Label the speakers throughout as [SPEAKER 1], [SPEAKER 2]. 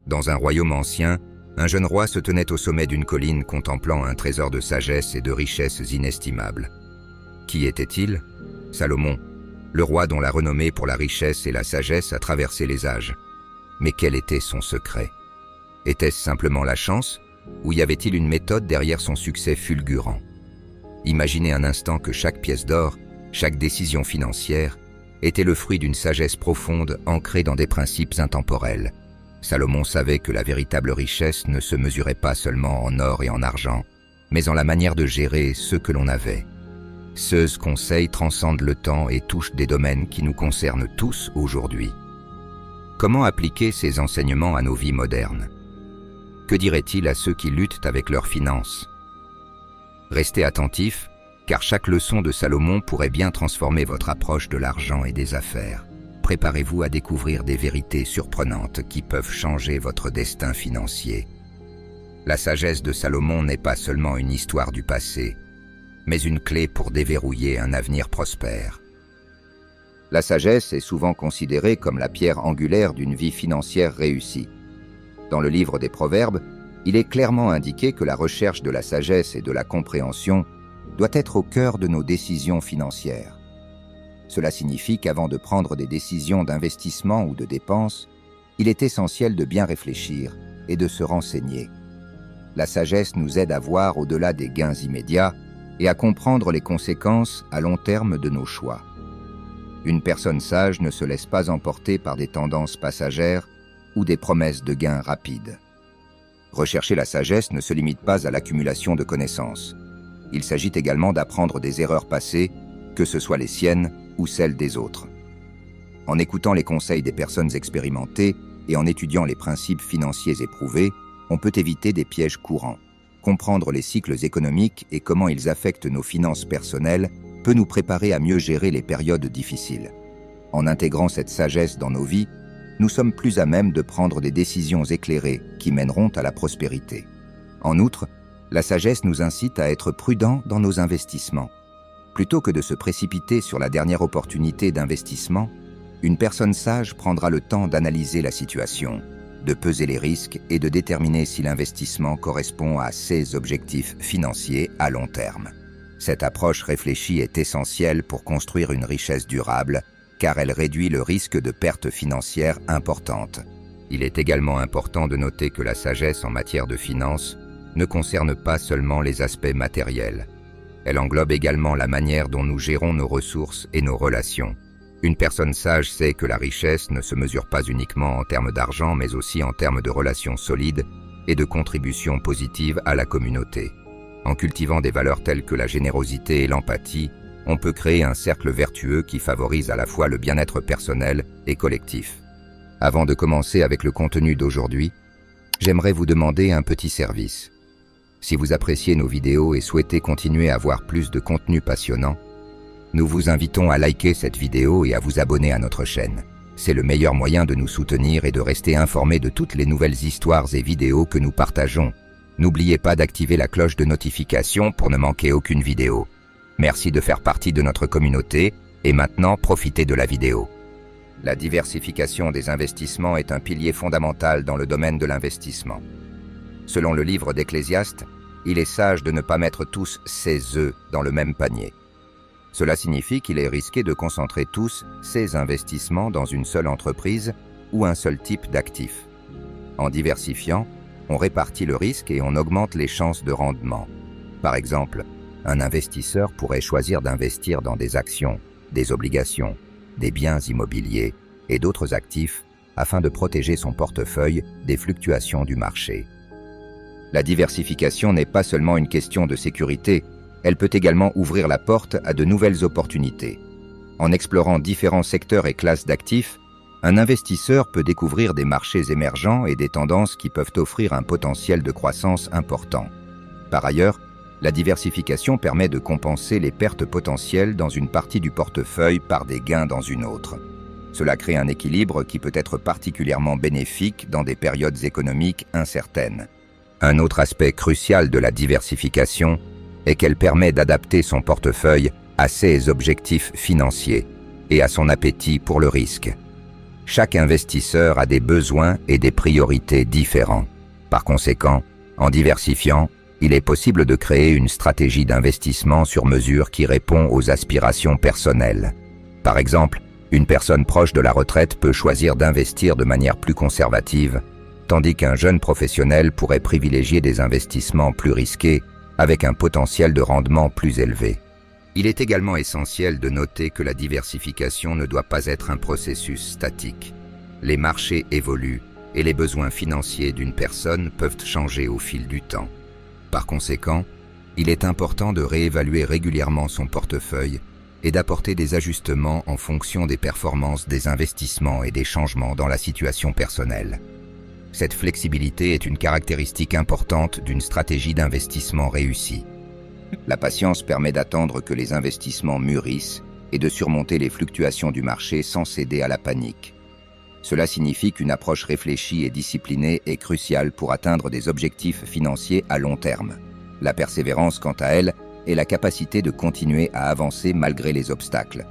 [SPEAKER 1] Dans un royaume ancien, un jeune roi se tenait au sommet d'une colline contemplant un trésor de sagesse et de richesses inestimables. Qui était-il? Salomon, le roi dont la renommée pour la richesse et la sagesse a traversé les âges. Mais quel était son secret? Était-ce simplement la chance, ou y avait-il une méthode derrière son succès fulgurant? Imaginez un instant que chaque pièce d'or, chaque décision financière, était le fruit d'une sagesse profonde ancrée dans des principes intemporels. Salomon savait que la véritable richesse ne se mesurait pas seulement en or et en argent, mais en la manière de gérer ce que l'on avait. Ce conseil transcende le temps et touche des domaines qui nous concernent tous aujourd'hui. Comment appliquer ces enseignements à nos vies modernes? Que dirait-il à ceux qui luttent avec leurs finances? Restez attentifs, car chaque leçon de Salomon pourrait bien transformer votre approche de l'argent et des affaires. Préparez-vous à découvrir des vérités surprenantes qui peuvent changer votre destin financier. La sagesse de Salomon n'est pas seulement une histoire du passé, mais une clé pour déverrouiller un avenir prospère. La sagesse est souvent considérée comme la pierre angulaire d'une vie financière réussie. Dans le livre des Proverbes, il est clairement indiqué que la recherche de la sagesse et de la compréhension doit être au cœur de nos décisions financières. Cela signifie qu'avant de prendre des décisions d'investissement ou de dépenses, il est essentiel de bien réfléchir et de se renseigner. La sagesse nous aide à voir au-delà des gains immédiats et à comprendre les conséquences à long terme de nos choix. Une personne sage ne se laisse pas emporter par des tendances passagères ou des promesses de gains rapides. Rechercher la sagesse ne se limite pas à l'accumulation de connaissances. Il s'agit également d'apprendre des erreurs passées, que ce soit les siennes ou celles des autres. En écoutant les conseils des personnes expérimentées et en étudiant les principes financiers éprouvés, on peut éviter des pièges courants. Comprendre les cycles économiques et comment ils affectent nos finances personnelles peut nous préparer à mieux gérer les périodes difficiles. En intégrant cette sagesse dans nos vies, nous sommes plus à même de prendre des décisions éclairées qui mèneront à la prospérité. En outre, la sagesse nous incite à être prudents dans nos investissements. Plutôt que de se précipiter sur la dernière opportunité d'investissement, une personne sage prendra le temps d'analyser la situation, de peser les risques et de déterminer si l'investissement correspond à ses objectifs financiers à long terme. Cette approche réfléchie est essentielle pour construire une richesse durable, car elle réduit le risque de pertes financières importantes. Il est également important de noter que la sagesse en matière de finances ne concerne pas seulement les aspects matériels. Elle englobe également la manière dont nous gérons nos ressources et nos relations. Une personne sage sait que la richesse ne se mesure pas uniquement en termes d'argent, mais aussi en termes de relations solides et de contributions positives à la communauté. En cultivant des valeurs telles que la générosité et l'empathie, on peut créer un cercle vertueux qui favorise à la fois le bien-être personnel et collectif. Avant de commencer avec le contenu d'aujourd'hui, j'aimerais vous demander un petit service. Si vous appréciez nos vidéos et souhaitez continuer à voir plus de contenu passionnant, nous vous invitons à liker cette vidéo et à vous abonner à notre chaîne. C'est le meilleur moyen de nous soutenir et de rester informés de toutes les nouvelles histoires et vidéos que nous partageons. N'oubliez pas d'activer la cloche de notification pour ne manquer aucune vidéo. Merci de faire partie de notre communauté et maintenant profitez de la vidéo. La diversification des investissements est un pilier fondamental dans le domaine de l'investissement. Selon le livre d'Ecclésiaste, il est sage de ne pas mettre tous ses œufs dans le même panier. Cela signifie qu'il est risqué de concentrer tous ses investissements dans une seule entreprise ou un seul type d'actifs. En diversifiant, on répartit le risque et on augmente les chances de rendement. Par exemple, un investisseur pourrait choisir d'investir dans des actions, des obligations, des biens immobiliers et d'autres actifs afin de protéger son portefeuille des fluctuations du marché. La diversification n'est pas seulement une question de sécurité, elle peut également ouvrir la porte à de nouvelles opportunités. En explorant différents secteurs et classes d'actifs, un investisseur peut découvrir des marchés émergents et des tendances qui peuvent offrir un potentiel de croissance important. Par ailleurs, la diversification permet de compenser les pertes potentielles dans une partie du portefeuille par des gains dans une autre. Cela crée un équilibre qui peut être particulièrement bénéfique dans des périodes économiques incertaines. Un autre aspect crucial de la diversification est qu'elle permet d'adapter son portefeuille à ses objectifs financiers et à son appétit pour le risque. Chaque investisseur a des besoins et des priorités différents. Par conséquent, en diversifiant, il est possible de créer une stratégie d'investissement sur mesure qui répond aux aspirations personnelles. Par exemple, une personne proche de la retraite peut choisir d'investir de manière plus conservative, tandis qu'un jeune professionnel pourrait privilégier des investissements plus risqués avec un potentiel de rendement plus élevé. Il est également essentiel de noter que la diversification ne doit pas être un processus statique. Les marchés évoluent et les besoins financiers d'une personne peuvent changer au fil du temps. Par conséquent, il est important de réévaluer régulièrement son portefeuille et d'apporter des ajustements en fonction des performances des investissements et des changements dans la situation personnelle. Cette flexibilité est une caractéristique importante d'une stratégie d'investissement réussie. La patience permet d'attendre que les investissements mûrissent et de surmonter les fluctuations du marché sans céder à la panique. Cela signifie qu'une approche réfléchie et disciplinée est cruciale pour atteindre des objectifs financiers à long terme. La persévérance, quant à elle, est la capacité de continuer à avancer malgré les obstacles.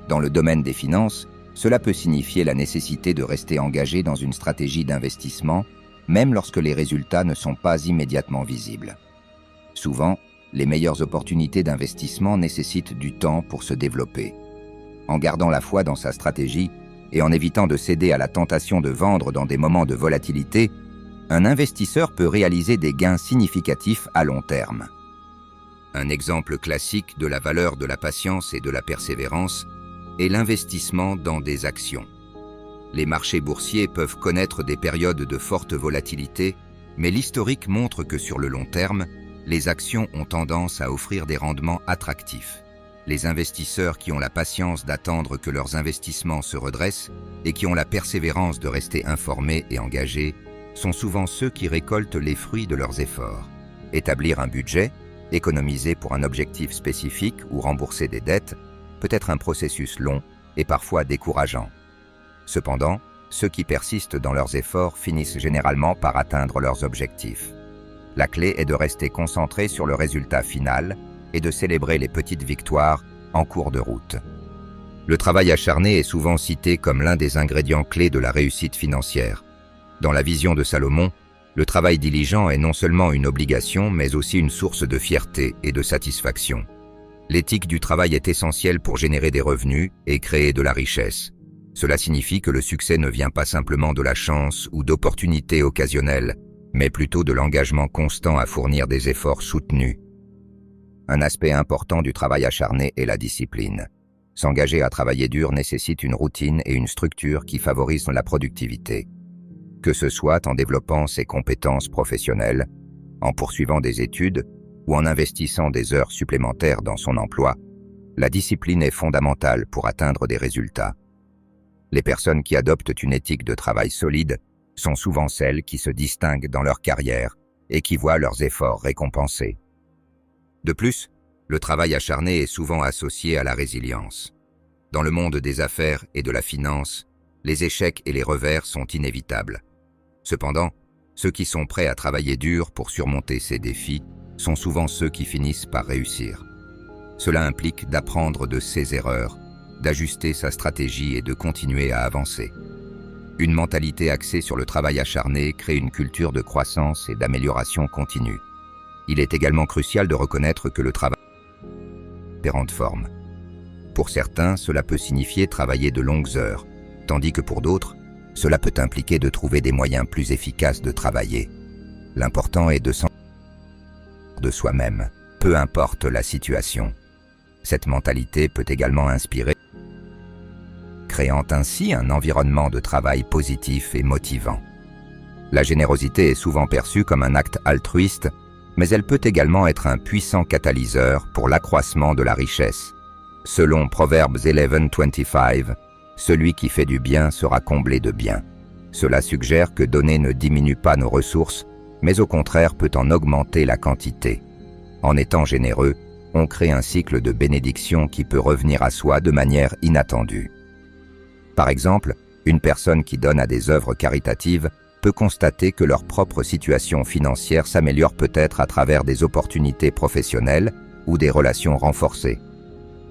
[SPEAKER 1] Dans le domaine des finances, cela peut signifier la nécessité de rester engagé dans une stratégie d'investissement, même lorsque les résultats ne sont pas immédiatement visibles. Souvent, les meilleures opportunités d'investissement nécessitent du temps pour se développer. En gardant la foi dans sa stratégie et en évitant de céder à la tentation de vendre dans des moments de volatilité, un investisseur peut réaliser des gains significatifs à long terme. Un exemple classique de la valeur de la patience et de la persévérance est l'investissement dans des actions. Les marchés boursiers peuvent connaître des périodes de forte volatilité, mais l'historique montre que sur le long terme, les actions ont tendance à offrir des rendements attractifs. Les investisseurs qui ont la patience d'attendre que leurs investissements se redressent et qui ont la persévérance de rester informés et engagés sont souvent ceux qui récoltent les fruits de leurs efforts. Établir un budget, économiser pour un objectif spécifique ou rembourser des dettes peut être un processus long et parfois décourageant. Cependant, ceux qui persistent dans leurs efforts finissent généralement par atteindre leurs objectifs. La clé est de rester concentré sur le résultat final et de célébrer les petites victoires en cours de route. Le travail acharné est souvent cité comme l'un des ingrédients clés de la réussite financière. Dans la vision de Salomon, le travail diligent est non seulement une obligation, mais aussi une source de fierté et de satisfaction. L'éthique du travail est essentielle pour générer des revenus et créer de la richesse. Cela signifie que le succès ne vient pas simplement de la chance ou d'opportunités occasionnelles, mais plutôt de l'engagement constant à fournir des efforts soutenus. Un aspect important du travail acharné est la discipline. S'engager à travailler dur nécessite une routine et une structure qui favorisent la productivité. Que ce soit en développant ses compétences professionnelles, en poursuivant des études ou en investissant des heures supplémentaires dans son emploi, la discipline est fondamentale pour atteindre des résultats. Les personnes qui adoptent une éthique de travail solide sont souvent celles qui se distinguent dans leur carrière et qui voient leurs efforts récompensés. De plus, le travail acharné est souvent associé à la résilience. Dans le monde des affaires et de la finance, les échecs et les revers sont inévitables. Cependant, ceux qui sont prêts à travailler dur pour surmonter ces défis sont souvent ceux qui finissent par réussir. Cela implique d'apprendre de ses erreurs, d'ajuster sa stratégie et de continuer à avancer. Une mentalité axée sur le travail acharné crée une culture de croissance et d'amélioration continue. Il est également crucial de reconnaître que le travail a différentes formes. Pour certains, cela peut signifier travailler de longues heures, tandis que pour d'autres, cela peut impliquer de trouver des moyens plus efficaces de travailler. L'important est de s'en de soi-même, peu importe la situation. Cette mentalité peut également inspirer, créant ainsi un environnement de travail positif et motivant. La générosité est souvent perçue comme un acte altruiste, mais elle peut également être un puissant catalyseur pour l'accroissement de la richesse. Selon Proverbes 11:25, celui qui fait du bien sera comblé de bien. Cela suggère que donner ne diminue pas nos ressources, mais au contraire peut en augmenter la quantité. En étant généreux, on crée un cycle de bénédiction qui peut revenir à soi de manière inattendue. Par exemple, une personne qui donne à des œuvres caritatives peut constater que leur propre situation financière s'améliore peut-être à travers des opportunités professionnelles ou des relations renforcées.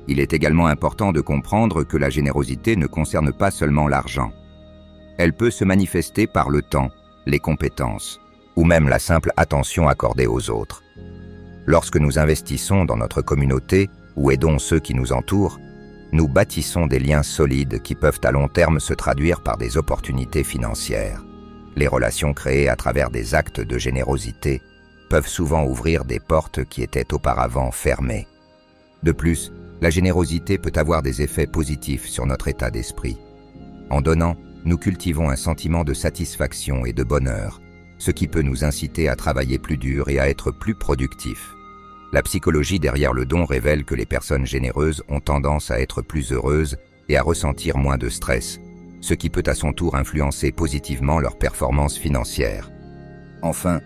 [SPEAKER 1] Il est également important de comprendre que la générosité ne concerne pas seulement l'argent. Elle peut se manifester par le temps, les compétences, ou même la simple attention accordée aux autres. Lorsque nous investissons dans notre communauté ou aidons ceux qui nous entourent, nous bâtissons des liens solides qui peuvent à long terme se traduire par des opportunités financières. Les relations créées à travers des actes de générosité peuvent souvent ouvrir des portes qui étaient auparavant fermées. De plus, la générosité peut avoir des effets positifs sur notre état d'esprit. En donnant, nous cultivons un sentiment de satisfaction et de bonheur, ce qui peut nous inciter à travailler plus dur et à être plus productifs. La psychologie derrière le don révèle que les personnes généreuses ont tendance à être plus heureuses et à ressentir moins de stress, ce qui peut à son tour influencer positivement leur performance financière. Enfin,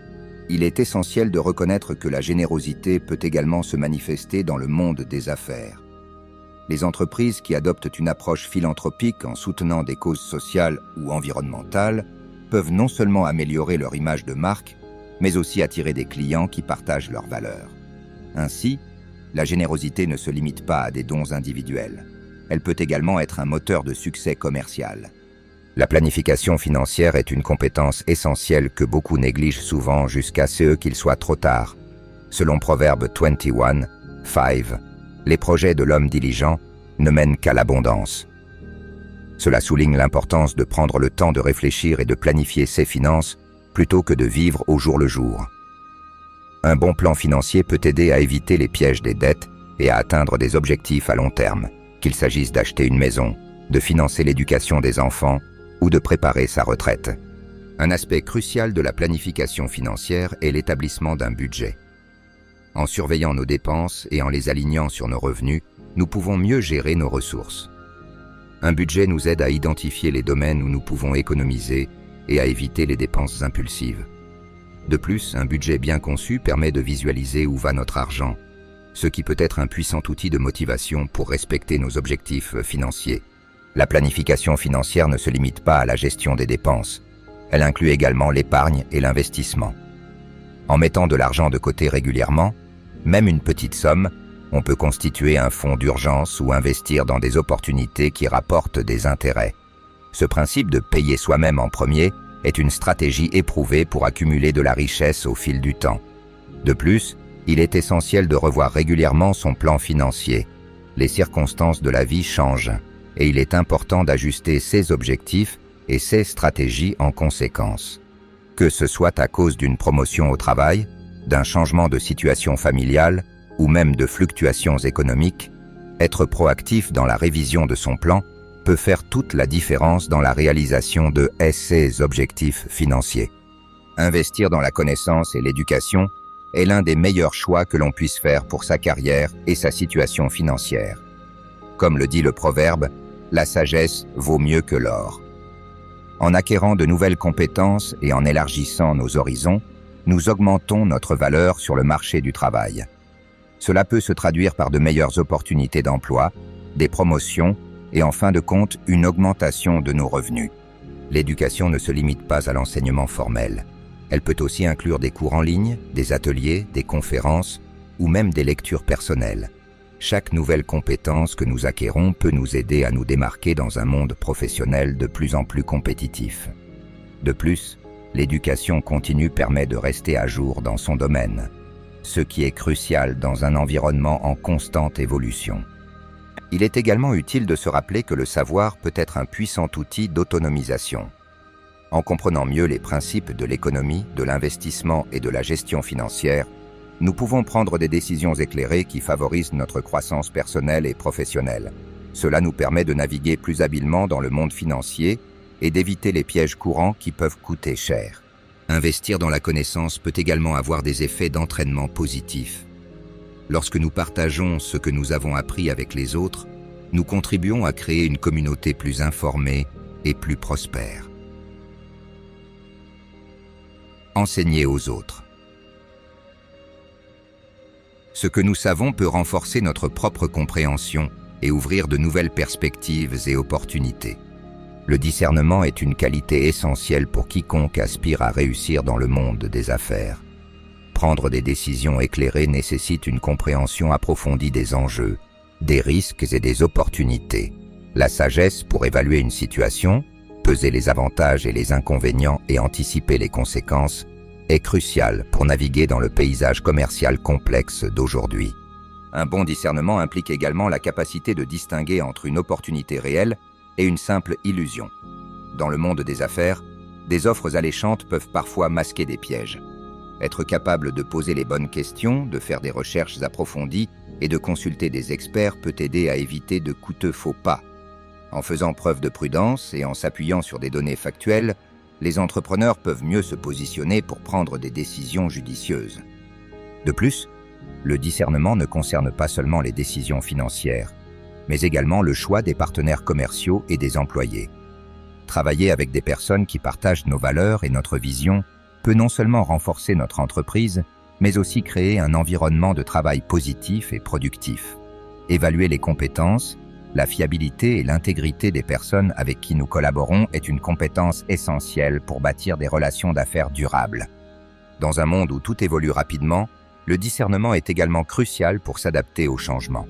[SPEAKER 1] il est essentiel de reconnaître que la générosité peut également se manifester dans le monde des affaires. Les entreprises qui adoptent une approche philanthropique en soutenant des causes sociales ou environnementales peuvent non seulement améliorer leur image de marque, mais aussi attirer des clients qui partagent leurs valeurs. Ainsi, la générosité ne se limite pas à des dons individuels. Elle peut également être un moteur de succès commercial. La planification financière est une compétence essentielle que beaucoup négligent souvent jusqu'à ce qu'il soit trop tard. Selon Proverbe 21:5, les projets de l'homme diligent ne mènent qu'à l'abondance. Cela souligne l'importance de prendre le temps de réfléchir et de planifier ses finances plutôt que de vivre au jour le jour. Un bon plan financier peut aider à éviter les pièges des dettes et à atteindre des objectifs à long terme, qu'il s'agisse d'acheter une maison, de financer l'éducation des enfants ou de préparer sa retraite. Un aspect crucial de la planification financière est l'établissement d'un budget. En surveillant nos dépenses et en les alignant sur nos revenus, nous pouvons mieux gérer nos ressources. Un budget nous aide à identifier les domaines où nous pouvons économiser et à éviter les dépenses impulsives. De plus, un budget bien conçu permet de visualiser où va notre argent, ce qui peut être un puissant outil de motivation pour respecter nos objectifs financiers. La planification financière ne se limite pas à la gestion des dépenses. Elle inclut également l'épargne et l'investissement. En mettant de l'argent de côté régulièrement, même une petite somme, on peut constituer un fonds d'urgence ou investir dans des opportunités qui rapportent des intérêts. Ce principe de payer soi-même en premier est une stratégie éprouvée pour accumuler de la richesse au fil du temps. De plus, il est essentiel de revoir régulièrement son plan financier. Les circonstances de la vie changent et il est important d'ajuster ses objectifs et ses stratégies en conséquence. Que ce soit à cause d'une promotion au travail, d'un changement de situation familiale ou même de fluctuations économiques, être proactif dans la révision de son plan peut faire toute la différence dans la réalisation de ses objectifs financiers. Investir dans la connaissance et l'éducation est l'un des meilleurs choix que l'on puisse faire pour sa carrière et sa situation financière. Comme le dit le proverbe, la sagesse vaut mieux que l'or. En acquérant de nouvelles compétences et en élargissant nos horizons, nous augmentons notre valeur sur le marché du travail. Cela peut se traduire par de meilleures opportunités d'emploi, des promotions et en fin de compte, une augmentation de nos revenus. L'éducation ne se limite pas à l'enseignement formel. Elle peut aussi inclure des cours en ligne, des ateliers, des conférences ou même des lectures personnelles. Chaque nouvelle compétence que nous acquérons peut nous aider à nous démarquer dans un monde professionnel de plus en plus compétitif. De plus, l'éducation continue permet de rester à jour dans son domaine, ce qui est crucial dans un environnement en constante évolution. Il est également utile de se rappeler que le savoir peut être un puissant outil d'autonomisation. En comprenant mieux les principes de l'économie, de l'investissement et de la gestion financière, nous pouvons prendre des décisions éclairées qui favorisent notre croissance personnelle et professionnelle. Cela nous permet de naviguer plus habilement dans le monde financier et d'éviter les pièges courants qui peuvent coûter cher. Investir dans la connaissance peut également avoir des effets d'entraînement positifs. Lorsque nous partageons ce que nous avons appris avec les autres, nous contribuons à créer une communauté plus informée et plus prospère. Enseigner aux autres. Ce que nous savons peut renforcer notre propre compréhension et ouvrir de nouvelles perspectives et opportunités. Le discernement est une qualité essentielle pour quiconque aspire à réussir dans le monde des affaires. Prendre des décisions éclairées nécessite une compréhension approfondie des enjeux, des risques et des opportunités. La sagesse pour évaluer une situation, Peser les avantages et les inconvénients et anticiper les conséquences est crucial pour naviguer dans le paysage commercial complexe d'aujourd'hui. Un bon discernement implique également la capacité de distinguer entre une opportunité réelle et une simple illusion. Dans le monde des affaires, des offres alléchantes peuvent parfois masquer des pièges. Être capable de poser les bonnes questions, de faire des recherches approfondies et de consulter des experts peut aider à éviter de coûteux faux pas. En faisant preuve de prudence et en s'appuyant sur des données factuelles, les entrepreneurs peuvent mieux se positionner pour prendre des décisions judicieuses. De plus, le discernement ne concerne pas seulement les décisions financières, mais également le choix des partenaires commerciaux et des employés. Travailler avec des personnes qui partagent nos valeurs et notre vision peut non seulement renforcer notre entreprise, mais aussi créer un environnement de travail positif et productif. Évaluer les compétences, la fiabilité et l'intégrité des personnes avec qui nous collaborons est une compétence essentielle pour bâtir des relations d'affaires durables. Dans un monde où tout évolue rapidement, le discernement est également crucial pour s'adapter aux changements.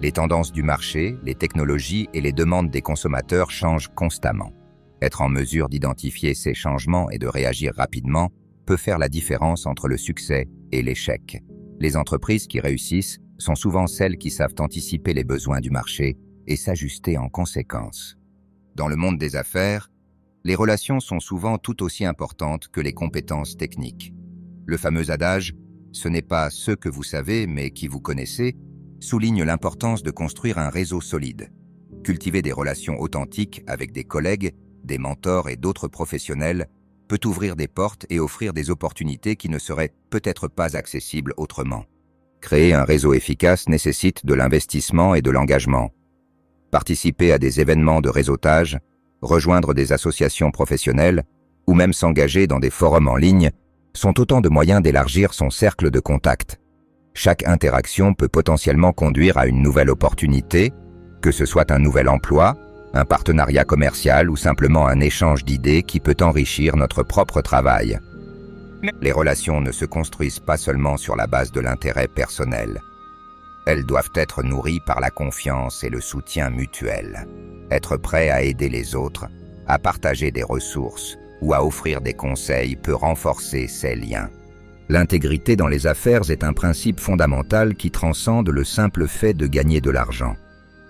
[SPEAKER 1] Les tendances du marché, les technologies et les demandes des consommateurs changent constamment. Être en mesure d'identifier ces changements et de réagir rapidement peut faire la différence entre le succès et l'échec. Les entreprises qui réussissent sont souvent celles qui savent anticiper les besoins du marché et s'ajuster en conséquence. Dans le monde des affaires, les relations sont souvent tout aussi importantes que les compétences techniques. Le fameux adage « ce n'est pas ce que vous savez, mais qui vous connaissez » souligne l'importance de construire un réseau solide. Cultiver des relations authentiques avec des collègues, des mentors et d'autres professionnels peut ouvrir des portes et offrir des opportunités qui ne seraient peut-être pas accessibles autrement. Créer un réseau efficace nécessite de l'investissement et de l'engagement. Participer à des événements de réseautage, rejoindre des associations professionnelles ou même s'engager dans des forums en ligne sont autant de moyens d'élargir son cercle de contacts. Chaque interaction peut potentiellement conduire à une nouvelle opportunité, que ce soit un nouvel emploi, un partenariat commercial ou simplement un échange d'idées qui peut enrichir notre propre travail. Les relations ne se construisent pas seulement sur la base de l'intérêt personnel. Elles doivent être nourries par la confiance et le soutien mutuel. Être prêt à aider les autres, à partager des ressources ou à offrir des conseils peut renforcer ces liens. L'intégrité dans les affaires est un principe fondamental qui transcende le simple fait de gagner de l'argent.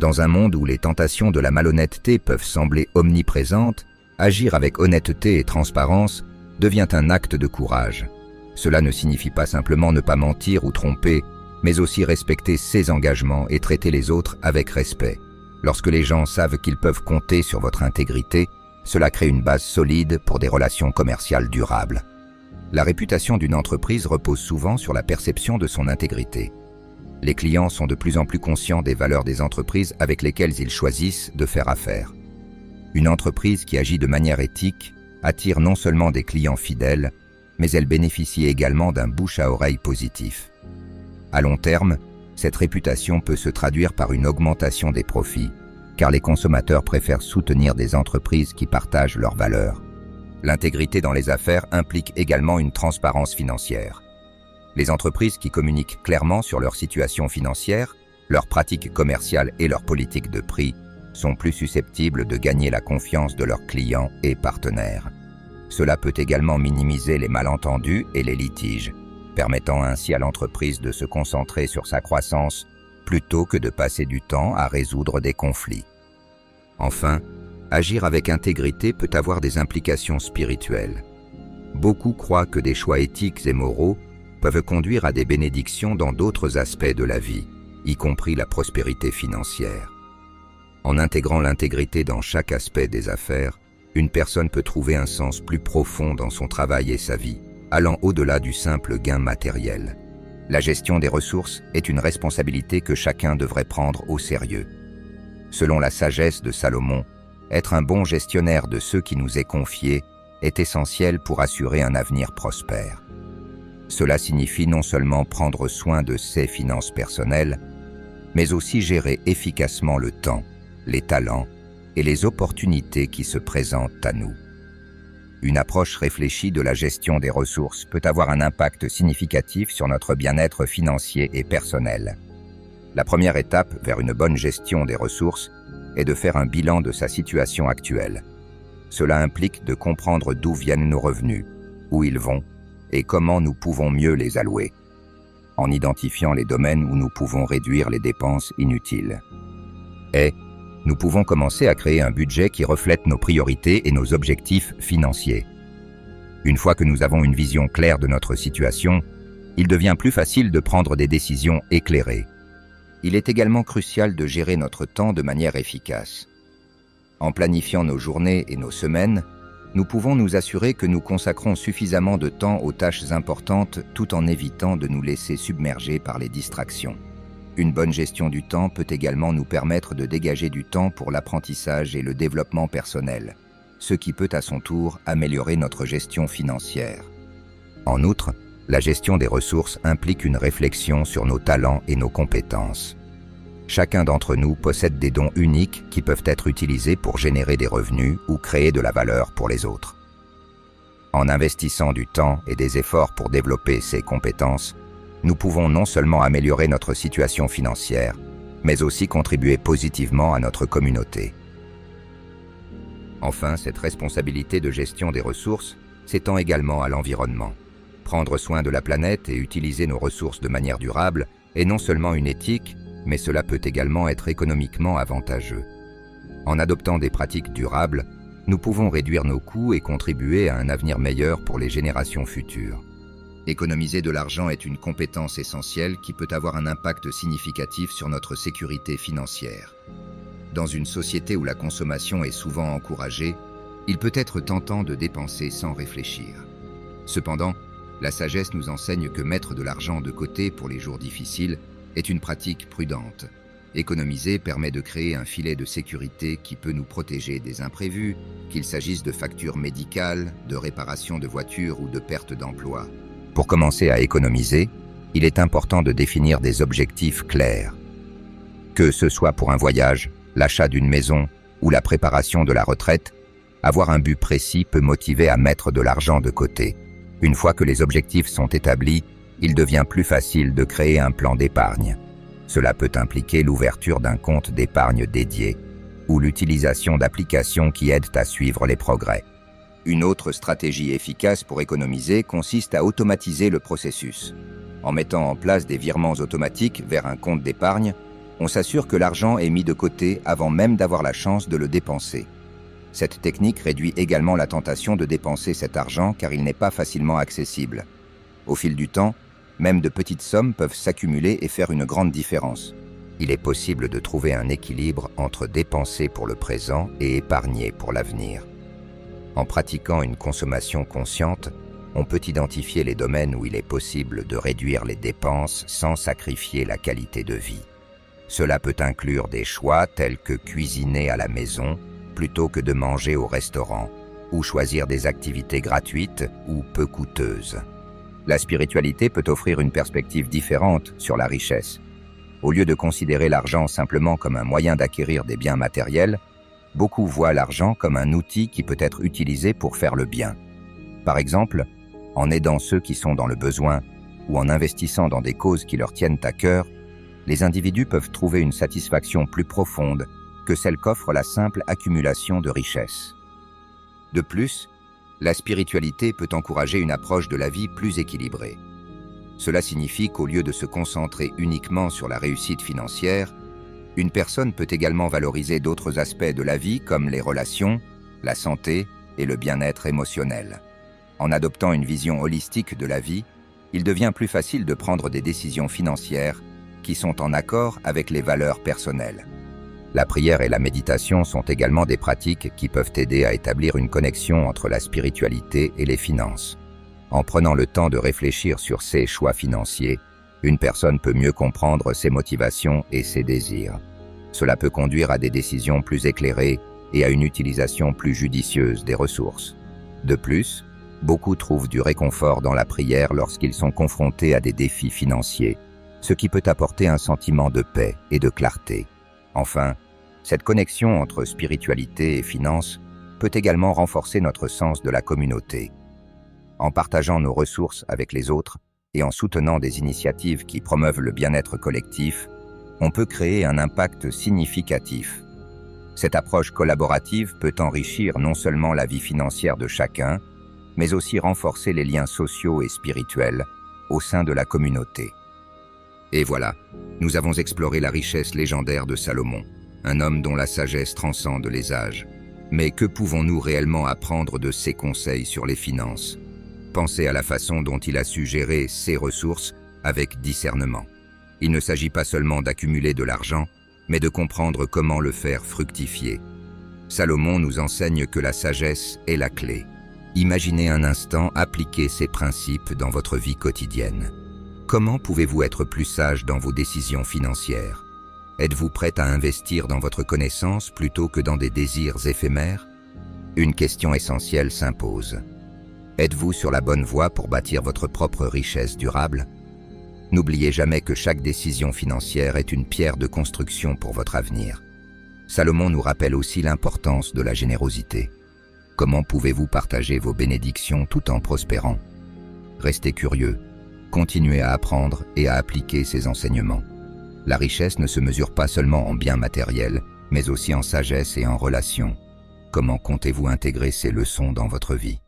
[SPEAKER 1] Dans un monde où les tentations de la malhonnêteté peuvent sembler omniprésentes, agir avec honnêteté et transparence devient un acte de courage. Cela ne signifie pas simplement ne pas mentir ou tromper, mais aussi respecter ses engagements et traiter les autres avec respect. Lorsque les gens savent qu'ils peuvent compter sur votre intégrité, cela crée une base solide pour des relations commerciales durables. La réputation d'une entreprise repose souvent sur la perception de son intégrité. Les clients sont de plus en plus conscients des valeurs des entreprises avec lesquelles ils choisissent de faire affaire. Une entreprise qui agit de manière éthique attire non seulement des clients fidèles, mais elle bénéficie également d'un bouche-à-oreille positif. À long terme, cette réputation peut se traduire par une augmentation des profits, car les consommateurs préfèrent soutenir des entreprises qui partagent leurs valeurs. L'intégrité dans les affaires implique également une transparence financière. Les entreprises qui communiquent clairement sur leur situation financière, leurs pratiques commerciales et leurs politiques de prix sont plus susceptibles de gagner la confiance de leurs clients et partenaires. Cela peut également minimiser les malentendus et les litiges, permettant ainsi à l'entreprise de se concentrer sur sa croissance plutôt que de passer du temps à résoudre des conflits. Enfin, agir avec intégrité peut avoir des implications spirituelles. Beaucoup croient que des choix éthiques et moraux peuvent conduire à des bénédictions dans d'autres aspects de la vie, y compris la prospérité financière. En intégrant l'intégrité dans chaque aspect des affaires, une personne peut trouver un sens plus profond dans son travail et sa vie, allant au-delà du simple gain matériel. La gestion des ressources est une responsabilité que chacun devrait prendre au sérieux. Selon la sagesse de Salomon, être un bon gestionnaire de ce qui nous est confié est essentiel pour assurer un avenir prospère. Cela signifie non seulement prendre soin de ses finances personnelles, mais aussi gérer efficacement le temps, les talents et les opportunités qui se présentent à nous. Une approche réfléchie de la gestion des ressources peut avoir un impact significatif sur notre bien-être financier et personnel. La première étape vers une bonne gestion des ressources est de faire un bilan de sa situation actuelle. Cela implique de comprendre d'où viennent nos revenus, où ils vont et comment nous pouvons mieux les allouer, en identifiant les domaines où nous pouvons réduire les dépenses inutiles. Et nous pouvons commencer à créer un budget qui reflète nos priorités et nos objectifs financiers. Une fois que nous avons une vision claire de notre situation, il devient plus facile de prendre des décisions éclairées. Il est également crucial de gérer notre temps de manière efficace. En planifiant nos journées et nos semaines, nous pouvons nous assurer que nous consacrons suffisamment de temps aux tâches importantes tout en évitant de nous laisser submerger par les distractions. Une bonne gestion du temps peut également nous permettre de dégager du temps pour l'apprentissage et le développement personnel, ce qui peut à son tour améliorer notre gestion financière. En outre, la gestion des ressources implique une réflexion sur nos talents et nos compétences. Chacun d'entre nous possède des dons uniques qui peuvent être utilisés pour générer des revenus ou créer de la valeur pour les autres. En investissant du temps et des efforts pour développer ces compétences, nous pouvons non seulement améliorer notre situation financière, mais aussi contribuer positivement à notre communauté. Enfin, cette responsabilité de gestion des ressources s'étend également à l'environnement. Prendre soin de la planète et utiliser nos ressources de manière durable est non seulement une éthique, mais cela peut également être économiquement avantageux. En adoptant des pratiques durables, nous pouvons réduire nos coûts et contribuer à un avenir meilleur pour les générations futures. Économiser de l'argent est une compétence essentielle qui peut avoir un impact significatif sur notre sécurité financière. Dans une société où la consommation est souvent encouragée, il peut être tentant de dépenser sans réfléchir. Cependant, la sagesse nous enseigne que mettre de l'argent de côté pour les jours difficiles est une pratique prudente. Économiser permet de créer un filet de sécurité qui peut nous protéger des imprévus, qu'il s'agisse de factures médicales, de réparation de voitures ou de perte d'emploi. Pour commencer à économiser, il est important de définir des objectifs clairs. Que ce soit pour un voyage, l'achat d'une maison ou la préparation de la retraite, avoir un but précis peut motiver à mettre de l'argent de côté. Une fois que les objectifs sont établis, il devient plus facile de créer un plan d'épargne. Cela peut impliquer l'ouverture d'un compte d'épargne dédié ou l'utilisation d'applications qui aident à suivre les progrès. Une autre stratégie efficace pour économiser consiste à automatiser le processus. En mettant en place des virements automatiques vers un compte d'épargne, on s'assure que l'argent est mis de côté avant même d'avoir la chance de le dépenser. Cette technique réduit également la tentation de dépenser cet argent car il n'est pas facilement accessible. Au fil du temps, même de petites sommes peuvent s'accumuler et faire une grande différence. Il est possible de trouver un équilibre entre dépenser pour le présent et épargner pour l'avenir. En pratiquant une consommation consciente, on peut identifier les domaines où il est possible de réduire les dépenses sans sacrifier la qualité de vie. Cela peut inclure des choix tels que cuisiner à la maison plutôt que de manger au restaurant, ou choisir des activités gratuites ou peu coûteuses. La spiritualité peut offrir une perspective différente sur la richesse. Au lieu de considérer l'argent simplement comme un moyen d'acquérir des biens matériels, beaucoup voient l'argent comme un outil qui peut être utilisé pour faire le bien. Par exemple, en aidant ceux qui sont dans le besoin ou en investissant dans des causes qui leur tiennent à cœur, les individus peuvent trouver une satisfaction plus profonde que celle qu'offre la simple accumulation de richesses. De plus, la spiritualité peut encourager une approche de la vie plus équilibrée. Cela signifie qu'au lieu de se concentrer uniquement sur la réussite financière, une personne peut également valoriser d'autres aspects de la vie comme les relations, la santé et le bien-être émotionnel. En adoptant une vision holistique de la vie, il devient plus facile de prendre des décisions financières qui sont en accord avec les valeurs personnelles. La prière et la méditation sont également des pratiques qui peuvent aider à établir une connexion entre la spiritualité et les finances. En prenant le temps de réfléchir sur ses choix financiers, une personne peut mieux comprendre ses motivations et ses désirs. Cela peut conduire à des décisions plus éclairées et à une utilisation plus judicieuse des ressources. De plus, beaucoup trouvent du réconfort dans la prière lorsqu'ils sont confrontés à des défis financiers, ce qui peut apporter un sentiment de paix et de clarté. Enfin, cette connexion entre spiritualité et finances peut également renforcer notre sens de la communauté. En partageant nos ressources avec les autres et en soutenant des initiatives qui promeuvent le bien-être collectif, on peut créer un impact significatif. Cette approche collaborative peut enrichir non seulement la vie financière de chacun, mais aussi renforcer les liens sociaux et spirituels au sein de la communauté. Et voilà, nous avons exploré la richesse légendaire de Salomon, un homme dont la sagesse transcende les âges. Mais que pouvons-nous réellement apprendre de ses conseils sur les finances? Pensez à la façon dont il a su gérer ses ressources avec discernement. Il ne s'agit pas seulement d'accumuler de l'argent, mais de comprendre comment le faire fructifier. Salomon nous enseigne que la sagesse est la clé. Imaginez un instant appliquer ces principes dans votre vie quotidienne. Comment pouvez-vous être plus sage dans vos décisions financières? Êtes-vous prête à investir dans votre connaissance plutôt que dans des désirs éphémères? Une question essentielle s'impose. Êtes-vous sur la bonne voie pour bâtir votre propre richesse durable? N'oubliez jamais que chaque décision financière est une pierre de construction pour votre avenir. Salomon nous rappelle aussi l'importance de la générosité. Comment pouvez-vous partager vos bénédictions tout en prospérant? Restez curieux, continuez à apprendre et à appliquer ces enseignements. La richesse ne se mesure pas seulement en biens matériels, mais aussi en sagesse et en relations. Comment comptez-vous intégrer ces leçons dans votre vie?